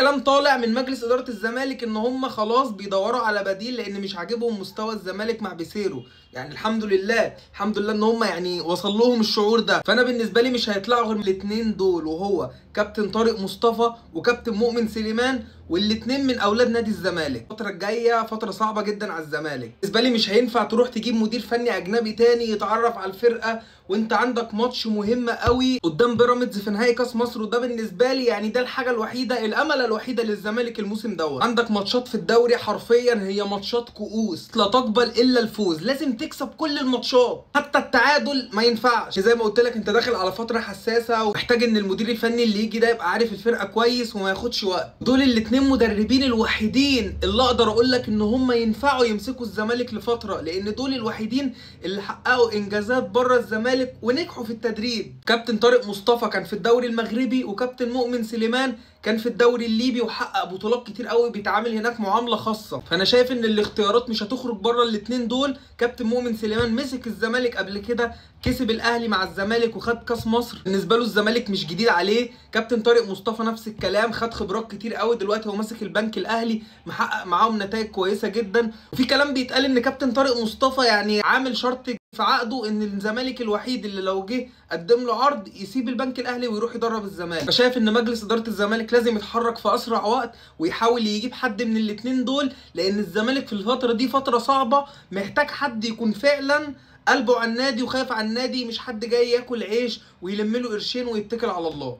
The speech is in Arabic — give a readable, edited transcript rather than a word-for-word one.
كلام طالع من مجلس اداره الزمالك ان هم خلاص بيدوروا على بديل، لان مش عاجبهم مستوى الزمالك مع بيسيرو. يعني الحمد لله الحمد لله ان هم يعني وصل لهم الشعور ده. فانا بالنسبه لي مش هيطلعوا غير الاثنين دول، وهو كابتن طارق مصطفى وكابتن مؤمن سليمان، والاثنين من اولاد نادي الزمالك. الفتره الجايه فتره صعبه جدا على الزمالك. بالنسبه لي مش هينفع تروح تجيب مدير فني اجنبي تاني يتعرف على الفرقه وانت عندك ماتش مهم قوي قدام بيراميدز في نهائي كاس مصر. وده بالنسبه لي يعني ده الحاجه الوحيده، الامل الوحيده للزمالك الموسم دوت. عندك ماتشات في الدوري حرفيا هي ماتشات كؤوس لا تقبل الا الفوز، لازم تكسب كل الماتشات، حتى التعادل ما ينفعش. زي ما قلت لك انت داخل على فتره حساسه، ومحتاج ان المدير الفني اللي يجي ده يبقى عارف الفرقه كويس وما ياخدش وقت. دول الاثنين مدربين الوحيدين اللي اقدر اقول لك ان هم ينفعوا يمسكوا الزمالك لفتره، لان دول الوحيدين اللي حققوا انجازات بره الزمالك ونجحوا في التدريب. كابتن طارق مصطفى كان في الدوري المغربي، وكابتن مؤمن سليمان كان في الدوري الليبي وحقق بطولات كتير قوي، بيتعامل هناك معامله خاصه. فانا شايف ان الاختيارات مش هتخرج بره الاثنين دول. كابتن مؤمن سليمان مسك الزمالك قبل كده، كسب الاهلي مع الزمالك وخد كاس مصر، بالنسبه له الزمالك مش جديد عليه. كابتن طارق مصطفى نفس الكلام، خد خبرات كتير قوي، دلوقتي هو ماسك البنك الاهلي محقق معاهم نتائج كويسه جدا. وفي كلام بيتقال ان كابتن طارق مصطفى يعني عامل شرط في عقده ان الزمالك الوحيد اللي لو جه قدم له عرض يسيب البنك الاهلي ويروح يدرب الزمالك. فشايف ان مجلس اداره الزمالك لازم يتحرك في اسرع وقت ويحاول يجيب حد من الاثنين دول، لان الزمالك في الفتره دي فتره صعبه، محتاج حد يكون فعلا قلبه على النادي وخايف على النادي، مش حد جاي ياكل عيش ويلم له قرشين ويتكل على الله.